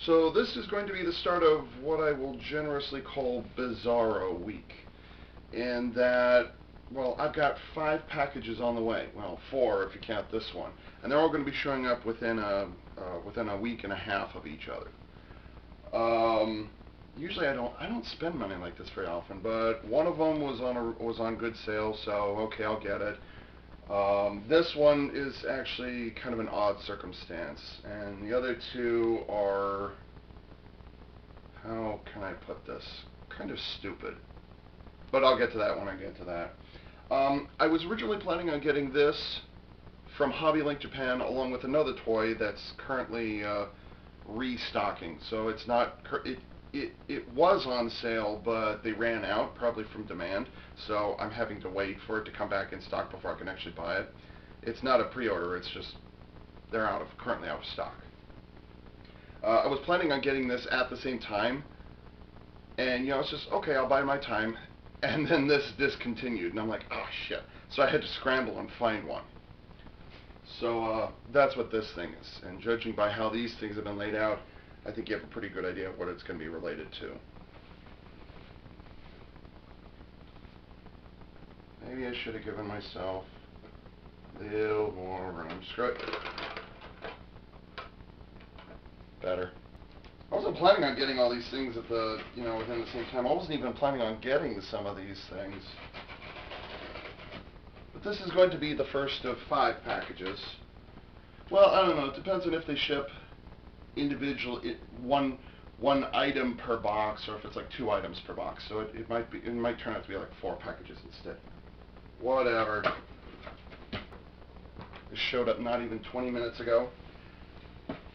So this is going to be the start of what I will generously call Bizarro Week. In that, well, I've got 5 packages on the way. Well, 4 if you count this one. And they're all going to be showing up within a week and a half of each other. Usually I don't spend money like this very often, but one of them was on good sale, so okay, I'll get it. This one is actually kind of an odd circumstance, and the other two are, how can I put this? Kind of stupid. But I'll get to that when I get to that. I was originally planning on getting this from Hobby Link Japan along with another toy that's currently restocking. So it's not, it was on sale, but they ran out, probably from demand. So I'm having to wait for it to come back in stock before I can actually buy it. It's not a pre-order, it's just they're currently out of stock. I was planning on getting this at the same time, and it's just, okay, I'll buy my time. And then this discontinued, and I'm like, oh shit. So I had to scramble and find one. So that's what this thing is. And judging by how these things have been laid out, I think you have a pretty good idea of what it's going to be related to. Maybe I should have given myself a little more room. Screw it. Better. I wasn't planning on getting all these things at within the same time. I wasn't even planning on getting some of these things. But this is going to be the first of 5 packages. Well, I don't know. It depends on if they ship individual one item per box, or if it's like 2 items per box. So it might turn out to be like 4 packages instead. Whatever. This showed up not even 20 minutes ago.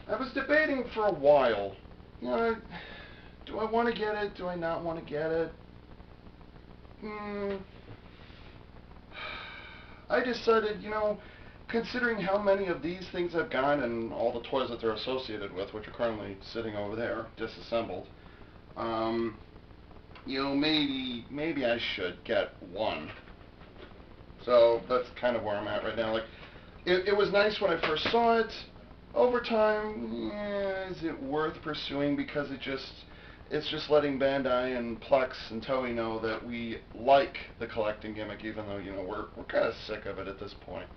I was debating for a while. Do I want to get it? Do I not want to get it? I decided, considering how many of these things I've got and all the toys that they're associated with, which are currently sitting over there, disassembled, maybe I should get one. So that's kind of where I'm at right now. Like, it was nice when I first saw it. Over time, is it worth pursuing? Because it's just letting Bandai and Plex and Toei know that we like the collecting gimmick, even though we're kind of sick of it at this point.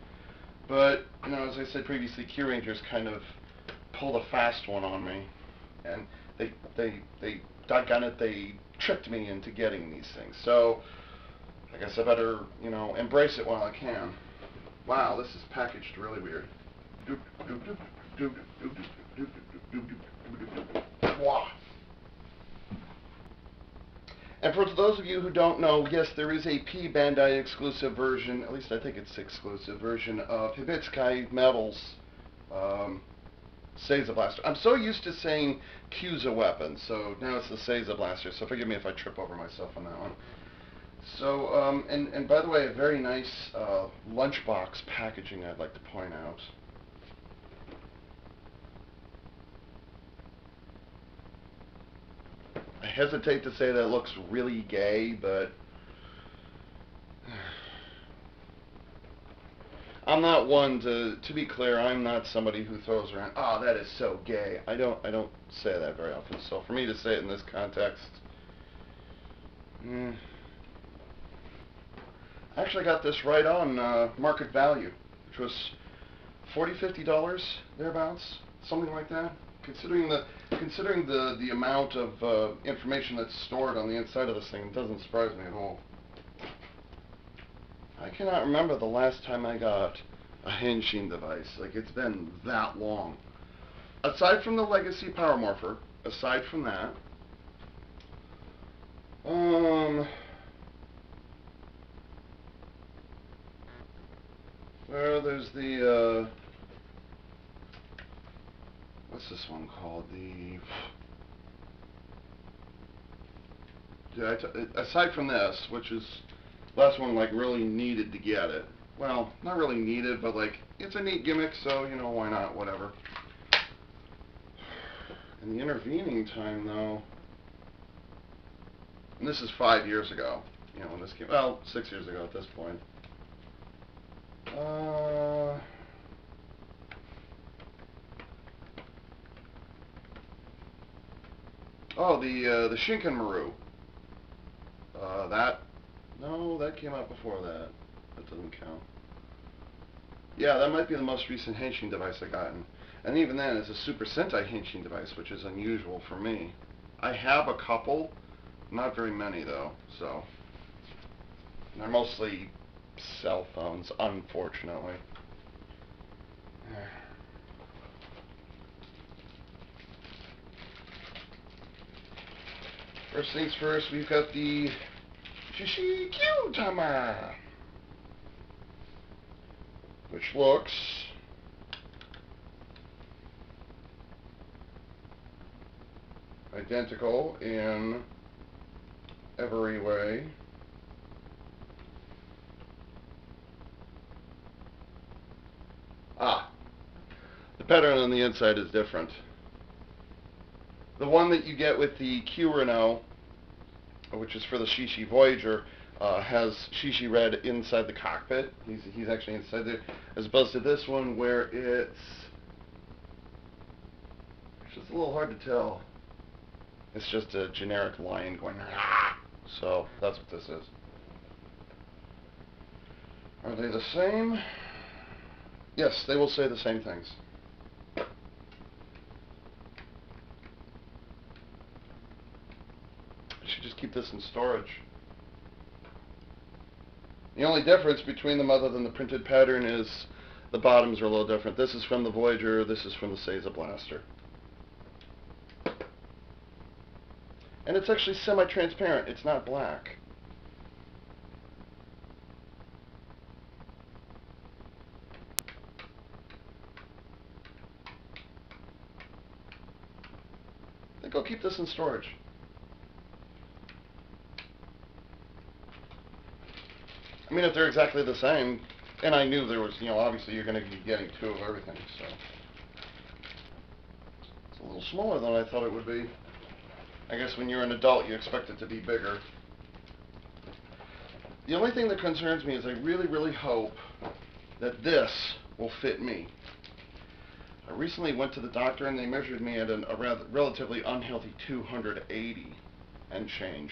But as I said previously, Key Rangers kind of pulled a fast one on me, and they doggone it, they tricked me into getting these things. So I guess I better embrace it while I can. Wow, this is packaged really weird. And for those of you who don't know, yes, there is a P Bandai exclusive version, at least I think it's exclusive version, of Hibitsukai Metal's Seiza Blaster. I'm so used to saying Kyuza weapon, so now it's the Seiza Blaster, so forgive me if I trip over myself on that one. So, and by the way, a very nice lunchbox packaging I'd like to point out. I hesitate to say that it looks really gay, but I'm not one to be clear, I'm not somebody who throws around, oh, that is so gay. I don't say that very often. So for me to say it in this context, I actually got this right on market value, which was $40–50 thereabouts, something like that. Considering the amount of information that's stored on the inside of this thing, it doesn't surprise me at all. I cannot remember the last time I got a Henshin device. Like, it's been that long. Aside from the Legacy Power Morpher, aside from that, well, there's the what's this one called? Aside from this, which is the last one, like, really needed to get it. Well, not really needed, but like, it's a neat gimmick, so why not? Whatever. In the intervening time, though, and this is 5 years ago, when this came. Well, 6 years ago at this point. Oh, the Shinkanmaru. No, that came out before that. That doesn't count. Yeah, that might be the most recent henshin device I've gotten. And even then, it's a Super Sentai henshin device, which is unusual for me. I have a couple, not very many though, so. They're mostly cell phones, unfortunately. First things first, we've got the Shishikyu-tama, which looks identical in every way. The pattern on the inside is different. The one that you get with the Q-Renault, which is for the Shishi Voyager, has Shishi Red inside the cockpit. He's actually inside there, as opposed to this one where it's just a little hard to tell. It's just a generic lion going, ah! So that's what this is. Are they the same? Yes, they will say the same things. I should just keep this in storage. The only difference between them other than the printed pattern is the bottoms are a little different. This is from the Voyager, this is from the Seiza Blaster. And it's actually semi-transparent, it's not black. I think I'll keep this in storage. I mean, if they're exactly the same, and I knew there was, obviously you're going to be getting two of everything, so. It's a little smaller than I thought it would be. I guess when you're an adult, you expect it to be bigger. The only thing that concerns me is I really, really hope that this will fit me. I recently went to the doctor and they measured me at a relatively unhealthy 280 and change.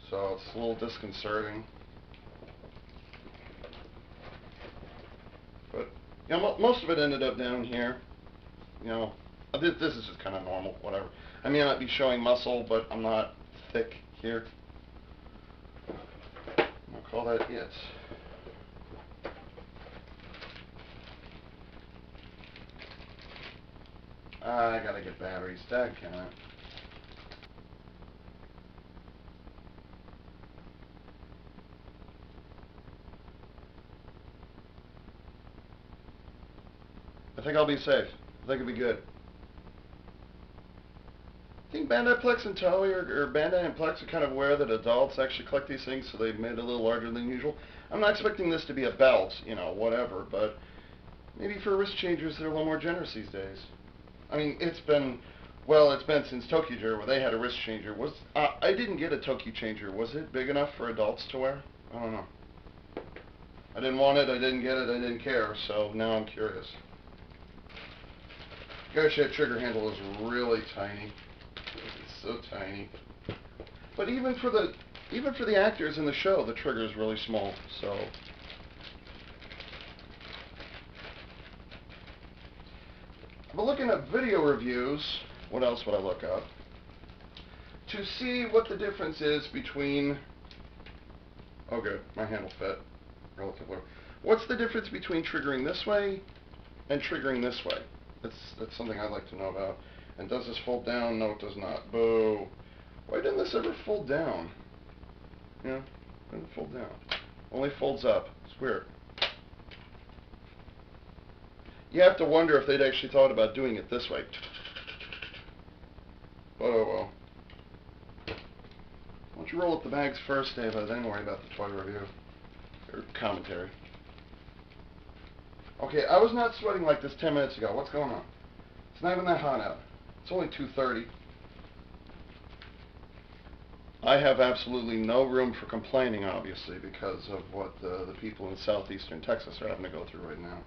So it's a little disconcerting. But, most of it ended up down here. This is just kind of normal, whatever. I may not be showing muscle, but I'm not thick here. I'll call that it. I gotta get batteries. Dadgummit. I think I'll be safe. I think it'll be good. I think Bandai Plex and Toei or Bandai and Plex are kind of aware that adults actually collect these things, so they've made it a little larger than usual. I'm not expecting this to be a belt, whatever, but maybe for wrist changers they're a little more generous these days. I mean, it's been since Tokyo where they had a wrist changer. I didn't get a Tokyo changer. Was it big enough for adults to wear? I don't know. I didn't want it, I didn't get it, I didn't care, so now I'm curious. Gosh, that trigger handle is really tiny. It's so tiny. But even for the actors in the show, the trigger is really small, so. But looking at video reviews, what else would I look up? To see what the difference is between, oh good, my handle fit relatively. What's the difference between triggering this way and triggering this way? That's something I'd like to know about. And does this fold down? No, it does not. Boo. Why didn't this ever fold down? Yeah, it didn't fold down. Only folds up. It's weird. You have to wonder if they'd actually thought about doing it this way. But oh well. Why don't you roll up the bags first, Ava, then worry about the toy review. Or commentary. Okay, I was not sweating like this 10 minutes ago. What's going on? It's not even that hot out. It's only 2:30. I have absolutely no room for complaining, obviously, because of what the people in southeastern Texas are having to go through right now.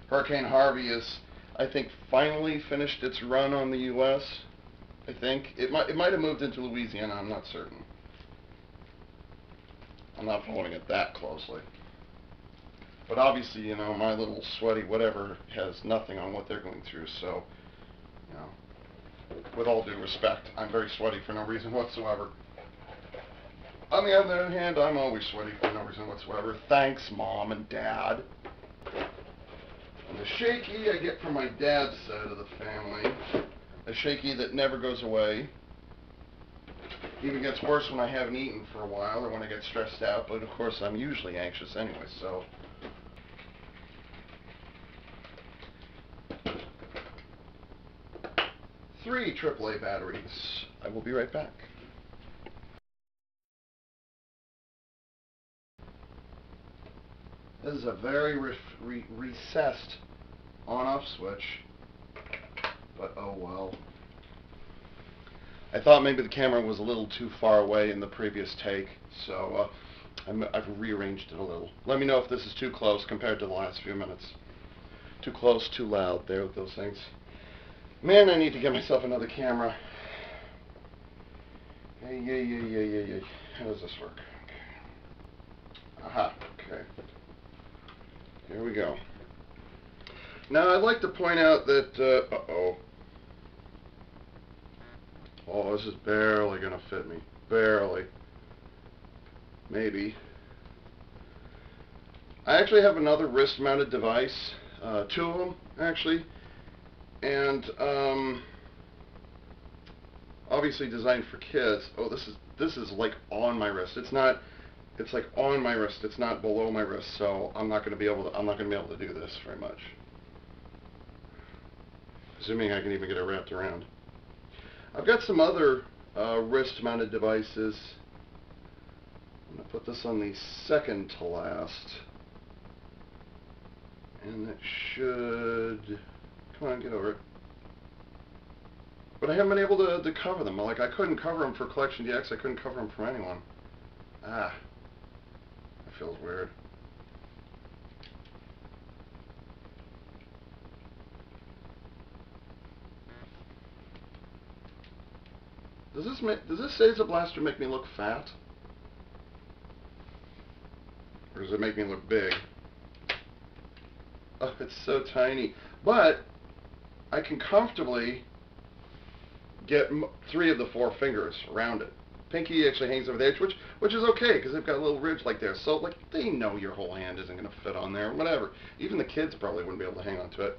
Hurricane Harvey is, I think, finally finished its run on the U.S. I think it might have moved into Louisiana. I'm not certain. I'm not following it that closely. But obviously, you know, my little sweaty whatever has nothing on what they're going through. So, you know, with all due respect, I'm very sweaty for no reason whatsoever. On the other hand, I'm always sweaty for no reason whatsoever. Thanks, Mom and Dad. And the shaky I get from my dad's side of the family, a shaky that never goes away. Even gets worse when I haven't eaten for a while or when I get stressed out, but of course I'm usually anxious anyway, so. 3 AAA batteries. I will be right back. This is a very recessed on-off switch, but oh well. I thought maybe the camera was a little too far away in the previous take, so I've rearranged it a little. Let me know if this is too close compared to the last few minutes. Too close, too loud, there with those things. Man, I need to get myself another camera. Hey. How does this work? Okay. Aha, okay. Here we go. Now, I'd like to point out that, oh, this is barely going to fit me. Barely. Maybe. I actually have another wrist-mounted device. 2 of them, actually. And, obviously designed for kids. Oh, this is like on my wrist. It's like on my wrist. It's not below my wrist, so I'm not going to be able to do this very much. Assuming I can even get it wrapped around. I've got some other wrist-mounted devices. I'm going to put this on the second to last. And that should... Come on, get over it. But I haven't been able to cover them. Like, I couldn't cover them for Collection DX. I couldn't cover them for anyone. Ah. That feels weird. Does this Seiza Blaster make me look fat? Or does it make me look big? Oh, it's so tiny. But I can comfortably get 3 of the 4 fingers around it. Pinky actually hangs over the edge, which is okay because they've got a little ridge like there. So like they know your whole hand isn't going to fit on there. Whatever. Even the kids probably wouldn't be able to hang on to it.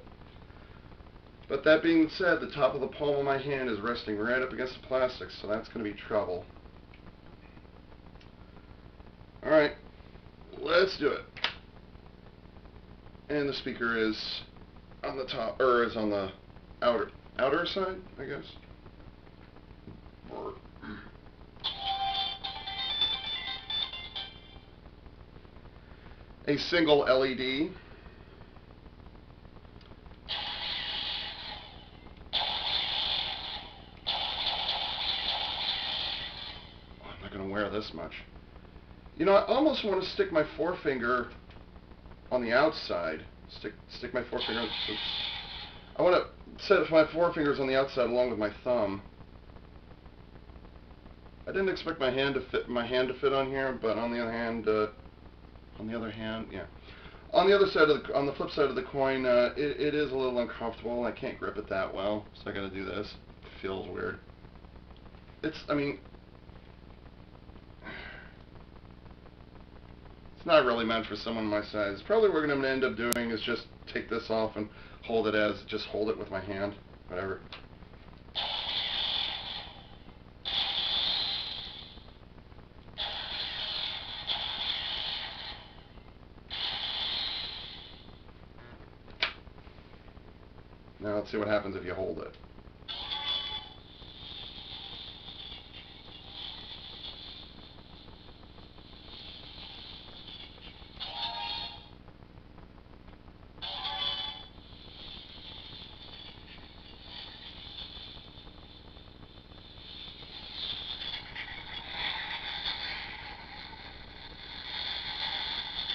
But that being said, the top of the palm of my hand is resting right up against the plastic, so that's going to be trouble. Alright, let's do it. And the speaker is on the top, or is on the outer side, I guess. A single LED. I'm not going to wear this much. You know, I almost want to stick my forefinger on the outside. Stick my forefinger. Oops. I want to set my forefingers on the outside along with my thumb. I didn't expect my hand to fit on here, but on the other hand, yeah. On the flip side of the coin, it is a little uncomfortable. I can't grip it that well, so I got to do this. It feels weird. I mean, it's not really meant for someone my size. Probably what I'm going to end up doing is just take this off and hold it with my hand, whatever. Now let's see what happens if you hold it.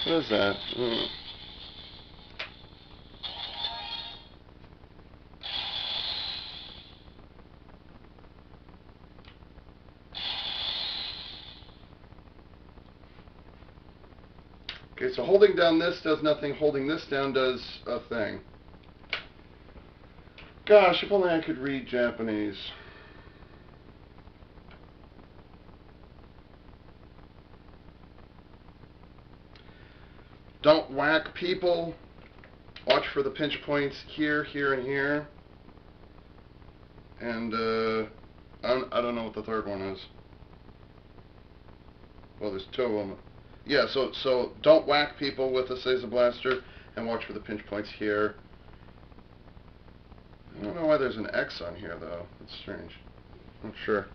What is that? Okay, so holding down this does nothing, holding this down does a thing. Gosh, if only I could read Japanese. Don't whack people. Watch for the pinch points here, here, and here. And I don't know what the third one is. Well, there's two of them. Yeah, so don't whack people with a Seiza blaster, and watch for the pinch points here. I don't know why there's an X on here, though. That's strange. Not sure.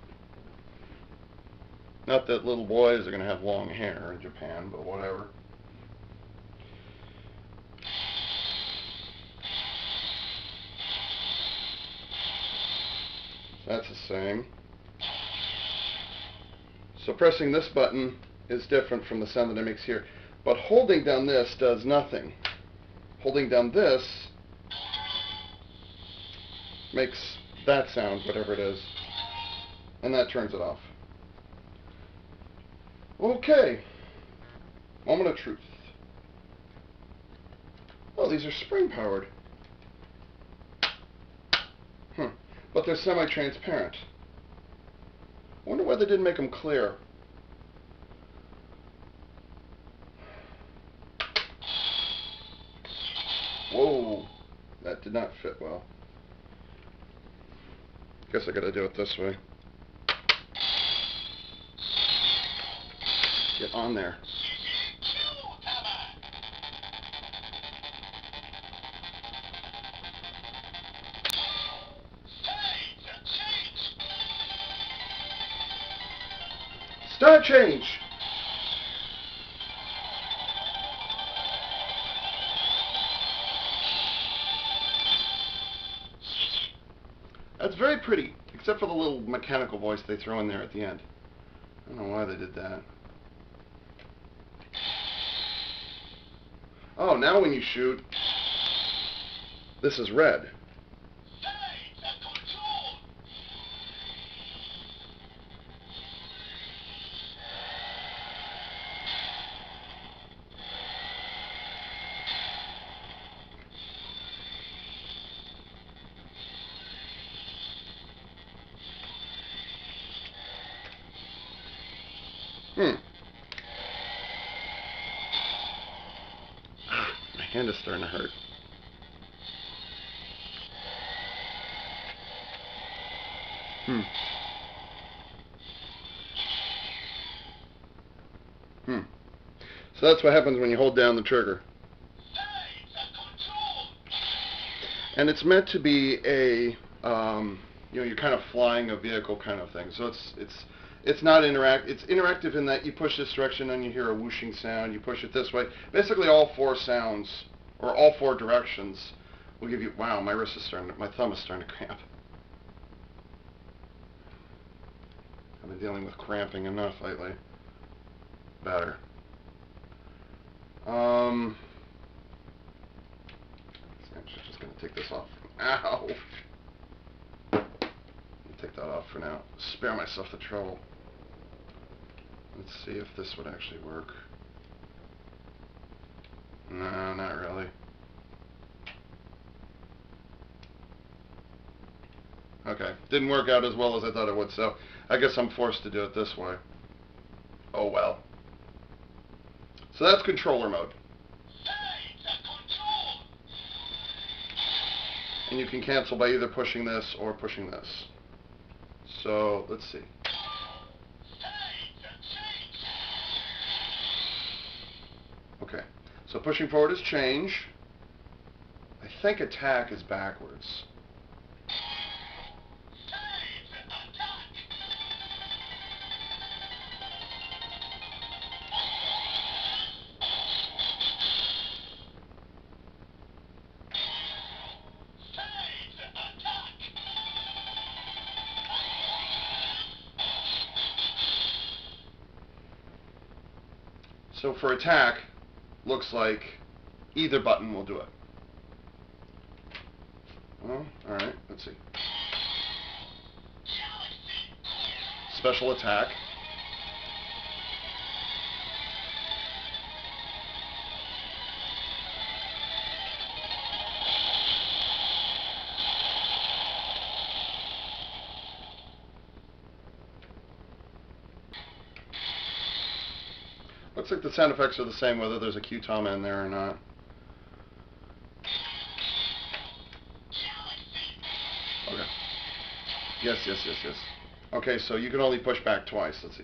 Not that little boys are going to have long hair in Japan, but whatever. That's the same. So pressing this button is different from the sound that it makes here. But holding down this does nothing. Holding down this makes that sound, whatever it is. And that turns it off. Okay. Moment of truth. Oh, these are spring-powered. But they're semi-transparent. I wonder why they didn't make them clear. Whoa, that did not fit well. Guess I gotta do it this way. Get on there. Start change! That's very pretty, except for the little mechanical voice they throw in there at the end. I don't know why they did that. Oh, now when you shoot, this is red. My hand is starting to hurt. So that's what happens when you hold down the trigger. And it's meant to be a, you're kind of flying a vehicle kind of thing. So it's not it's interactive in that you push this direction and you hear a whooshing sound. You push it this way. Basically, all four sounds or all four directions will give you. Wow, my thumb is starting to cramp. I've been dealing with cramping enough lately. Better. I'm just going to take this off. Ow! Take that off for now. Spare myself the trouble. Let's see if this would actually work. No, not really. Okay, didn't work out as well as I thought it would, so I guess I'm forced to do it this way. Oh well. So that's controller mode. And you can cancel by either pushing this or pushing this. So, let's see. Okay, so pushing forward is change. I think attack is backwards. So for attack, looks like either button will do it. Well, alright, let's see. Special attack. Looks like the sound effects are the same whether there's a Q-Tama in there or not. Okay. Yes, yes, yes, yes. Okay, so you can only push back twice. Let's see.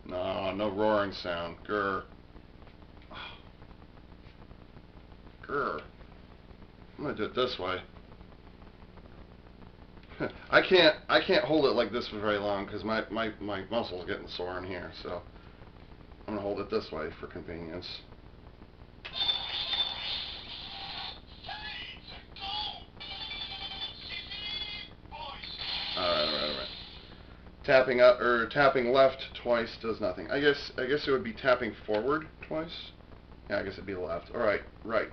No, no roaring sound. Grr. Grr. I'm gonna do it this way. I can't hold it like this for very long because my muscles getting sore in here. So I'm gonna hold it this way for convenience. All right. Tapping up or tapping left twice does nothing. I guess it would be tapping forward twice. Yeah, I guess it'd be left. All right, right.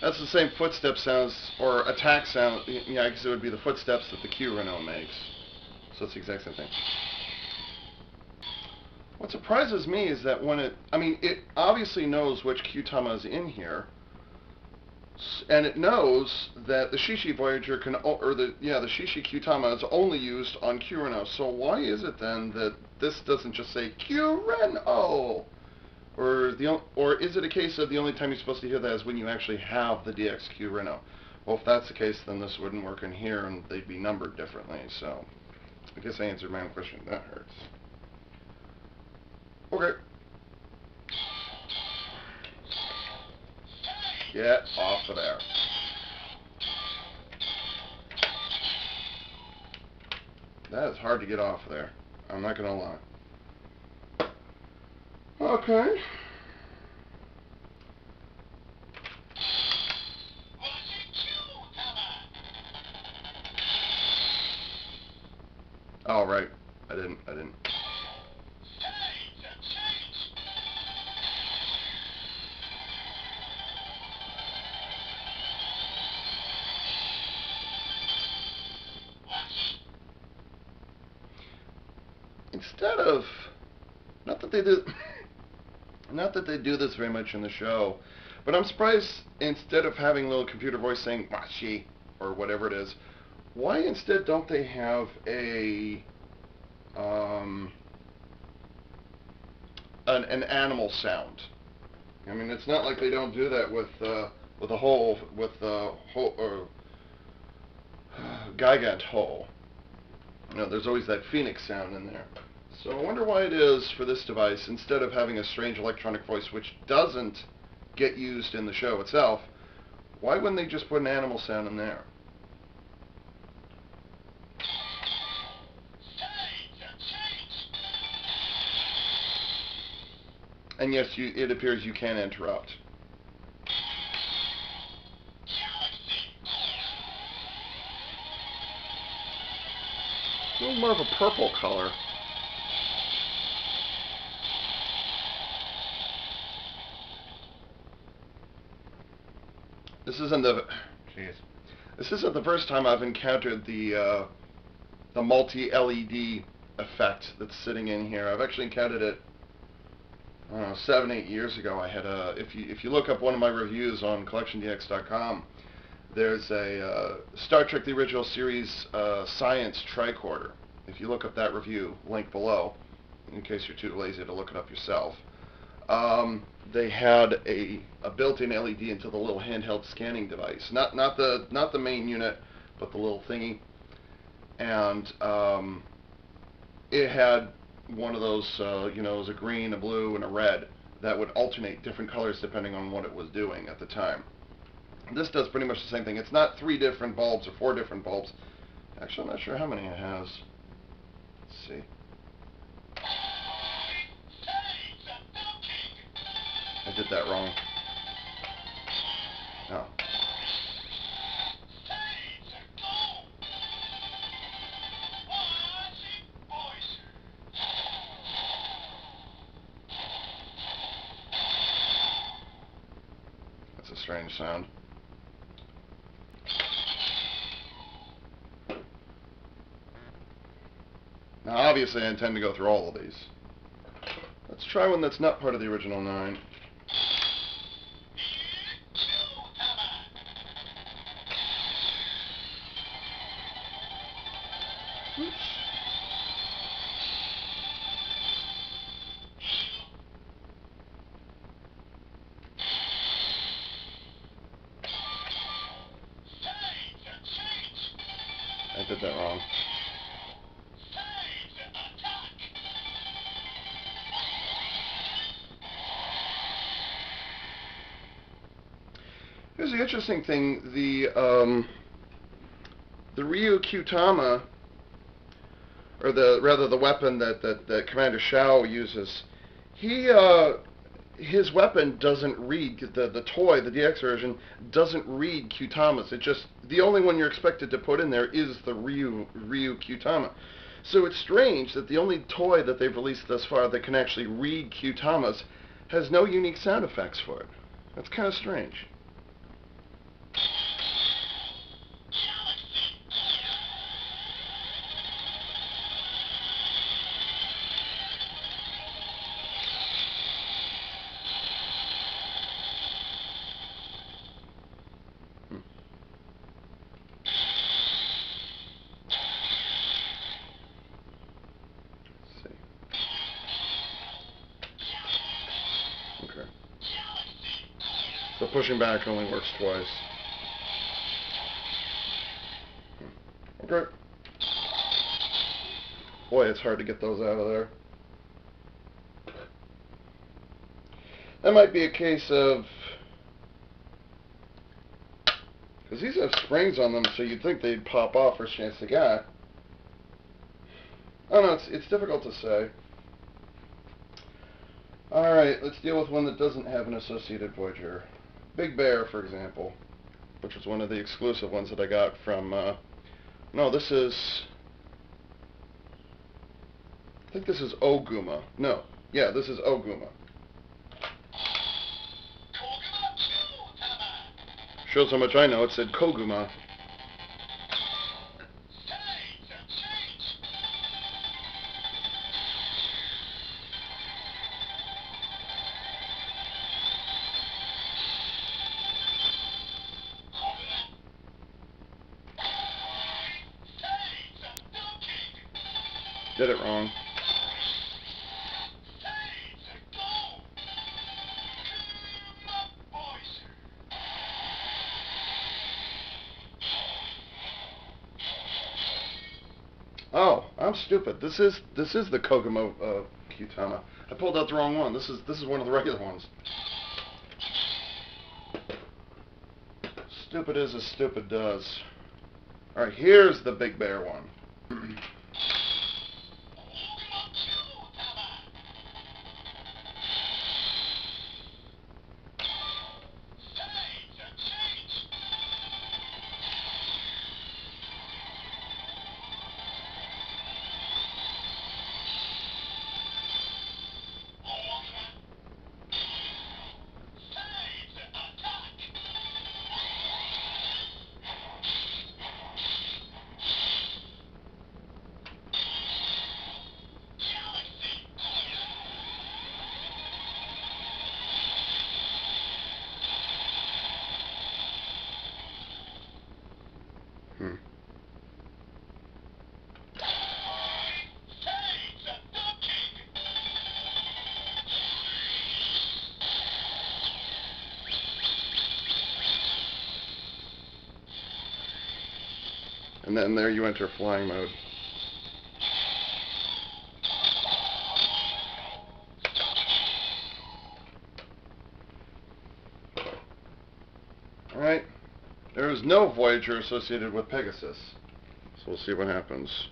That's the same footstep sounds, or attack sound. Yeah, I guess it would be the footsteps that the Q Renault makes. So it's the exact same thing. What surprises me is that when it obviously knows which Q-Tama is in here, and it knows that the Shishi Voyager the Shishi Q-Tama is only used on Q Renault. So why is it then that this doesn't just say Q Renault? Or is it a case of the only time you're supposed to hear that is when you actually have the DXQ Renault? Well, if that's the case, then this wouldn't work in here, and they'd be numbered differently. So, I guess I answered my own question. That hurts. Okay. Get off of there. That is hard to get off of there. I'm not gonna lie. Okay. Oh, right. I didn't. Instead of, not that they do this very much in the show, but I'm surprised instead of having a little computer voice saying "washi" or whatever it is, why instead don't they have an animal sound? I mean, it's not like they don't do that with the Gigant hole. You know, there's always that Phoenix sound in there. So I wonder why it is for this device, instead of having a strange electronic voice which doesn't get used in the show itself, why wouldn't they just put an animal sound in there? And yes, it appears you can interrupt. A little more of a purple color. This isn't the first time I've encountered the multi-LED effect that's sitting in here. I've actually encountered it, I don't know, 7-8 years ago. I had if you look up one of my reviews on collectiondx.com, there's a Star Trek the Original Series Science Tricorder. If you look up that review, link below, in case you're too lazy to look it up yourself. They had a built-in LED into the little handheld scanning device, not the main unit, but the little thingy, and it had one of those, it was a green, a blue, and a red that would alternate different colors depending on what it was doing at the time. This does pretty much the same thing. It's not 3 different bulbs or 4 different bulbs. Actually, I'm not sure how many it has. Let's see. I I did that wrong. No. That's a strange sound. Now, obviously, I intend to go through all of these. Let's try one that's not part of the original 9. Oops. I did that wrong. Here's the interesting thing: the Ryu Kyutama, or the weapon that Commander Shao uses, his weapon doesn't read, the toy, the DX version doesn't read Kyutamas. The only one you're expected to put in there is the Ryu Kyutama. So it's strange that the only toy that they've released thus far that can actually read Kyutamas has no unique sound effects for it. That's kind of strange. Okay. So pushing back only works twice. Okay. Boy, it's hard to get those out of there. That might be a case of... because these have springs on them, so you'd think they'd pop off first chance they got. I don't know, it's difficult to say. Alright, let's deal with one that doesn't have an associated Voyager. Big Bear, for example, which was one of the exclusive ones that I got from, no, this is, I think this is Oguma. No, yeah, this is Oguma. Shows how much I know, it said Koguma. Did it wrong. Oh, I'm stupid. This is the Koguma Kyutama. I pulled out the wrong one. This is one of the regular ones. Stupid is as stupid does. All right, here's the Big Bear one. And then there you enter flying mode. Alright, there is no Voyager associated with Pegasus, so we'll see what happens.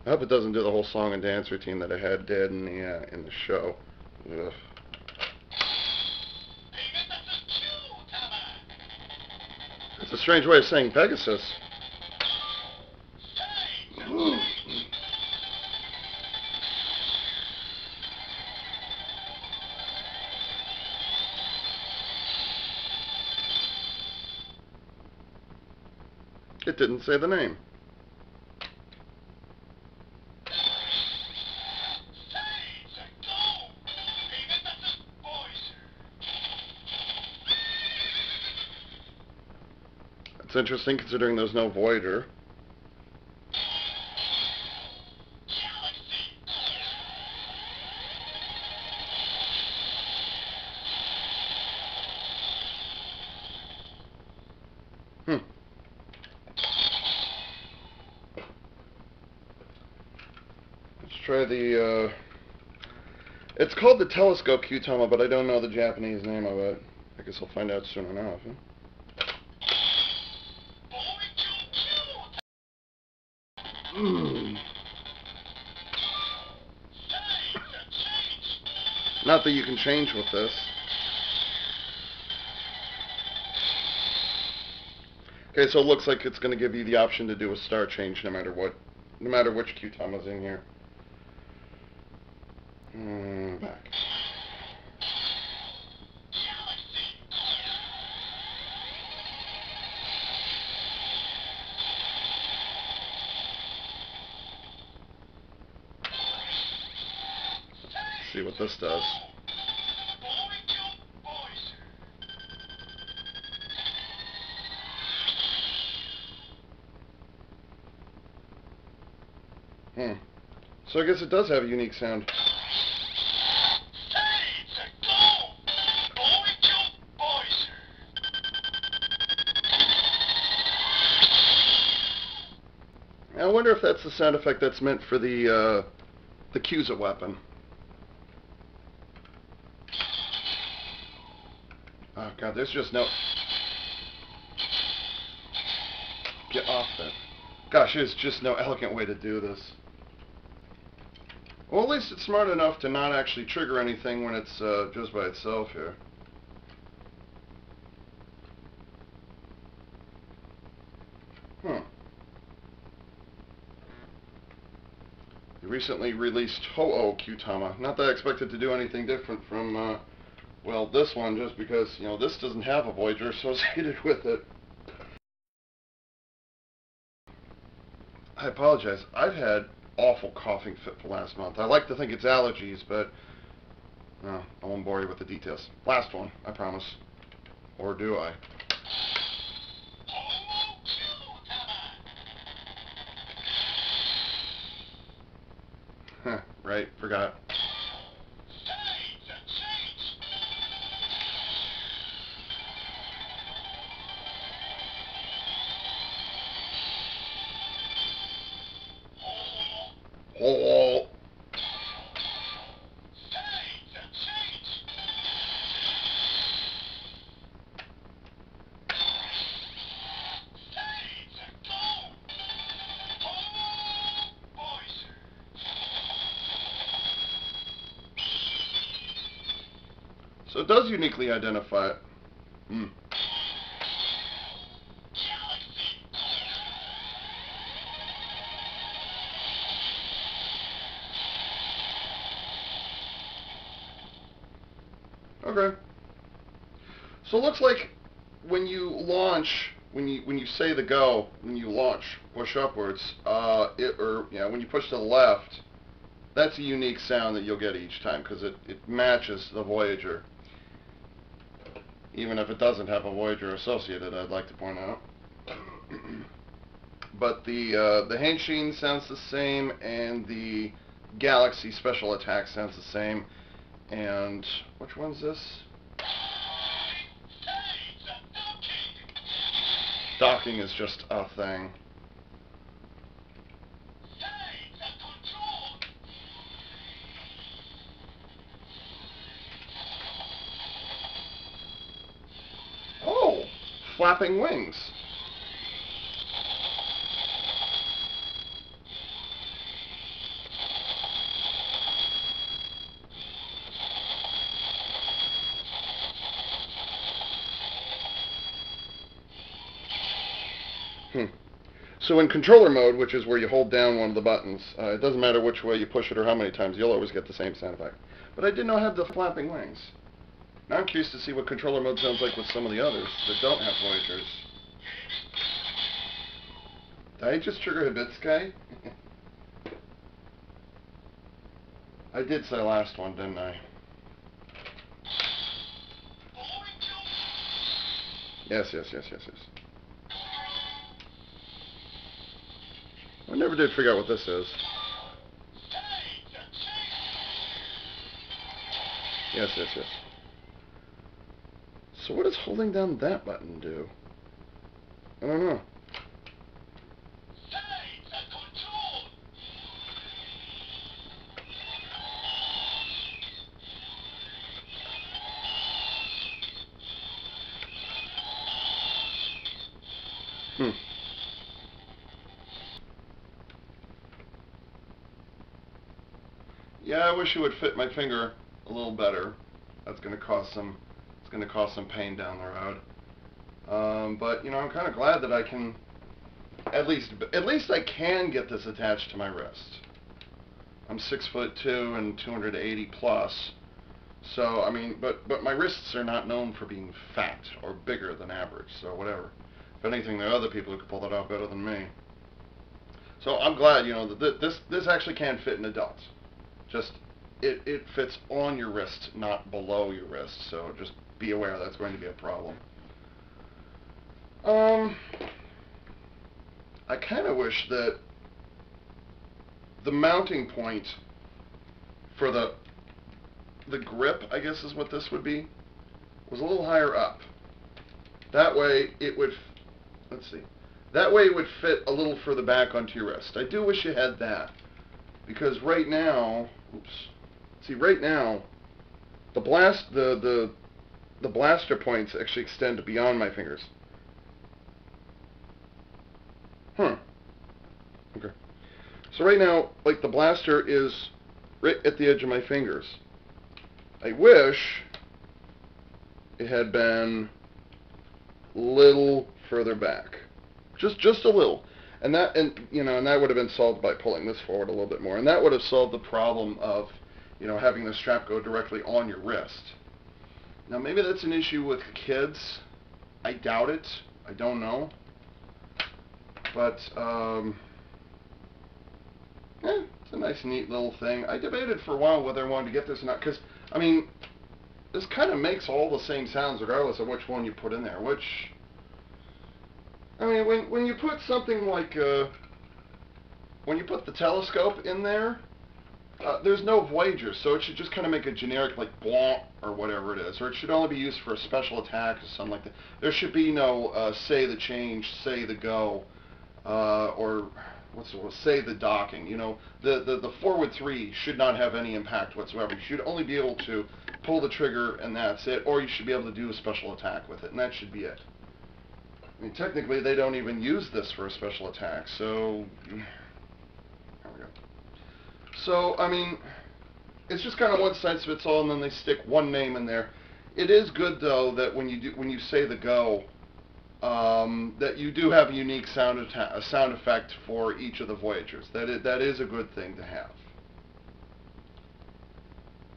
I hope it doesn't do the whole song and dance routine that I had did in the show. Ugh. It's a strange way of saying Pegasus. It didn't say the name. It's interesting considering there's no Voyager. Let's try the, it's called the telescope Qtama, but I don't know the Japanese name of it. I guess I'll find out soon enough. Not that you can change with this. Okay, so it looks like it's going to give you the option to do a star change no matter what, no matter which Qtama's in here. Back. Let's see what this does. So I guess it does have a unique sound. I wonder if that's the sound effect that's meant for the Cusa weapon. Oh god, there's just no... Get off that. Gosh, there's just no elegant way to do this. Well, at least it's smart enough to not actually trigger anything when it's just by itself here. The recently released Ho-Oh Qtama. Not that I expected to do anything different from, well, this one, just because, you know, this doesn't have a Voyager associated with it. I apologize. I've had awful coughing fit for last month. I like to think it's allergies, but no, I won't bore you with the details. Last one, I promise. Or do I? Right, forgot. Oh. So it does uniquely identify it. Okay. So it looks like when you launch, when you say the go, when you launch, push upwards, when you push to the left, that's a unique sound that you'll get each time because it matches the Voyager. Even if it doesn't have a Voyager associated, I'd like to point out. But the Henshin sounds the same, and the Galaxy Special Attack sounds the same. And which one's this? Docking is just a thing. Oh, flapping wings. So in controller mode, which is where you hold down one of the buttons, it doesn't matter which way you push it or how many times, you'll always get the same sound effect. But I didn't know I had the flapping wings. Now I'm curious to see what controller mode sounds like with some of the others that don't have Voyagers. Did I just trigger Hibitsky? I did say last one, didn't I? Yes. I never did figure out what this is. Yes. So what does holding down that button do? I don't know. Yeah, I wish it would fit my finger a little better. That's going to cause some. It's going to cause some pain down the road. But you know, I'm kind of glad that I can. At least I can get this attached to my wrist. I'm 6'2" and 280 plus. So I mean, but my wrists are not known for being fat or bigger than average. So whatever. If anything, there are other people who could pull that off better than me. So I'm glad, you know, that this actually can fit an adult. Just it fits on your wrist, not below your wrist. So just be aware that's going to be a problem. I kind of wish that the mounting point for the grip, I guess is what this would be, was a little higher up. That way it would, let's see, that way it would fit a little further back onto your wrist. I do wish you had that, because right now, right now, the blaster points actually extend beyond my fingers. Okay. So right now, like, the blaster is right at the edge of my fingers. I wish it had been a little further back, just a little, and that would have been solved by pulling this forward a little bit more, and that would have solved the problem of, you know, having the strap go directly on your wrist. Now maybe that's an issue with kids. I doubt it. I don't know. But it's a nice, neat little thing. I debated for a while whether I wanted to get this or not, because I mean, this kind of makes all the same sounds regardless of which one you put in there. Which, I mean, when you put something like when you put the telescope in there, there's no Voyager, so it should just kind of make a generic, like, blah, or whatever it is. Or it should only be used for a special attack or something like that. There should be no say the change, say the go, or say the docking. You know, the forward 3 should not have any impact whatsoever. You should only be able to pull the trigger and that's it, or you should be able to do a special attack with it, and that should be it. I mean, technically, they don't even use this for a special attack, so there we go. So, I mean, it's just kind of one size fits all, and then they stick one name in there. It is good, though, that when you say the go, that you do have a unique sound effect for each of the Voyagers. That is a good thing to have.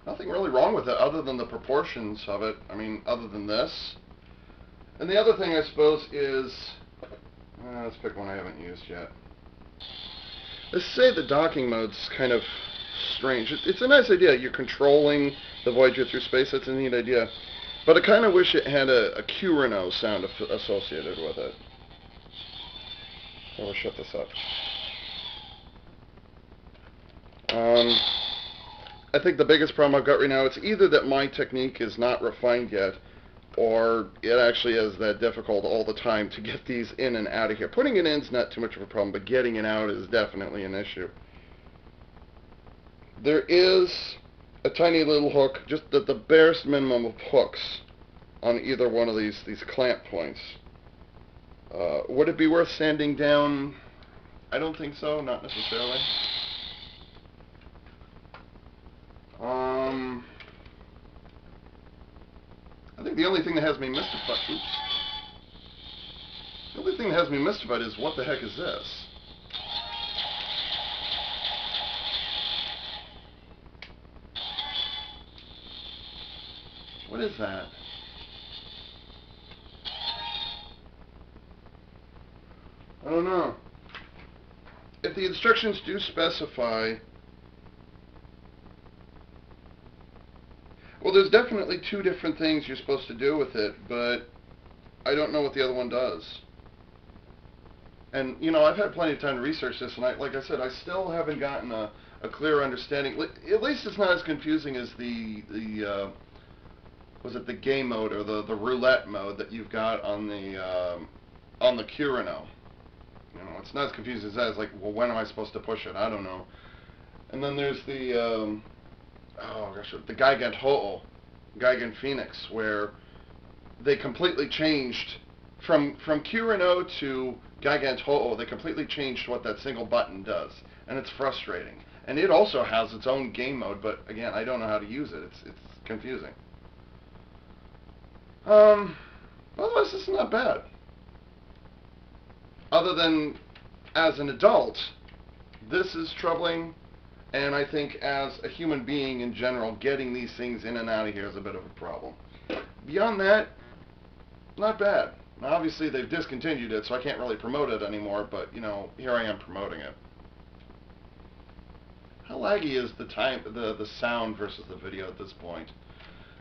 Nothing really wrong with it other than the proportions of it. I mean, other than this. And the other thing, I suppose, is, let's pick one I haven't used yet. Let's say the docking mode's kind of strange. It's a nice idea. You're controlling the Voyager through space. That's a neat idea. But I kind of wish it had a Q-Reno sound associated with it. So we'll shut this up. I think the biggest problem I've got right now, it's either that my technique is not refined yet, or it actually is that difficult all the time to get these in and out of here. Putting it in is not too much of a problem, but getting it out is definitely an issue. There is a tiny little hook, just the barest minimum of hooks on either one of these clamp points. Would it be worth sanding down? I don't think so, not necessarily. I think the only thing that has me mystified, the only thing that has me mystified is, what the heck is this? What is that? I don't know. If the instructions do specify... Well, there's definitely two different things you're supposed to do with it, but I don't know what the other one does. And, you know, I've had plenty of time to research this, and like I said, I still haven't gotten a clear understanding. At least it's not as confusing as was it the game mode or the roulette mode that you've got on the Curino. You know, it's not as confusing as that. It's like, well, when am I supposed to push it? I don't know. And then there's the, oh gosh, the Gigant Phoenix, where they completely changed from Curino to Gigant Ho-Oh. They completely changed what that single button does, and it's frustrating. And it also has its own game mode, but again, I don't know how to use it. It's confusing. Otherwise, this is not bad. Other than, as an adult, this is troubling, and I think as a human being in general, getting these things in and out of here is a bit of a problem. Beyond that, not bad. Now, obviously, they've discontinued it, so I can't really promote it anymore, but, you know, here I am promoting it. How laggy is the sound versus the video at this point?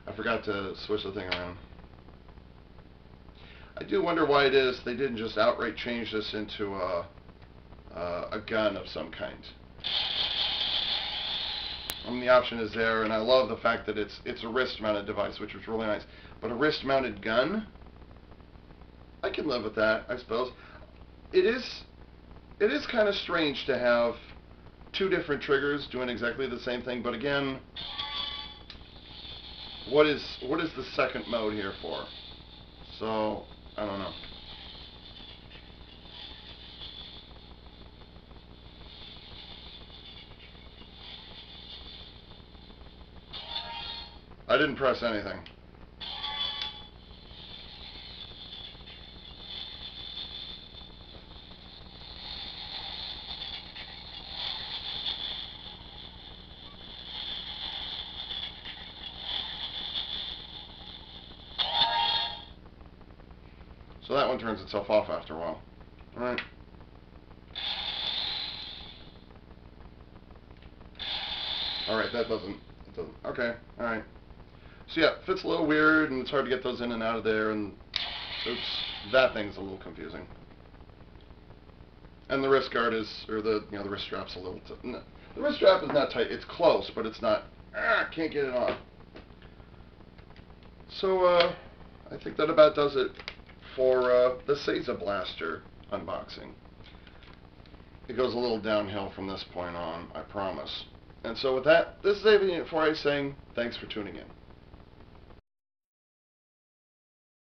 I forgot to switch the thing around. I do wonder why it is they didn't just outright change this into a gun of some kind. I mean, the option is there, and I love the fact that it's a wrist-mounted device, which was really nice. But a wrist-mounted gun? I can live with that, I suppose. It is kind of strange to have two different triggers doing exactly the same thing, but again, what is the second mode here for? So, I don't know. I didn't press anything. So that one turns itself off after a while. Alright. Alright, it doesn't. Okay, alright. So yeah, fits a little weird, and it's hard to get those in and out of there, and oops, that thing's a little confusing. And the wrist guard is, or the wrist strap's a little, no, the wrist strap is not tight. It's close, but it's not, can't get it on. So, I think that about does it for the Seiza Blaster unboxing. It goes a little downhill from this point on, I promise. And so with that, this is Avian 4A saying thanks for tuning in.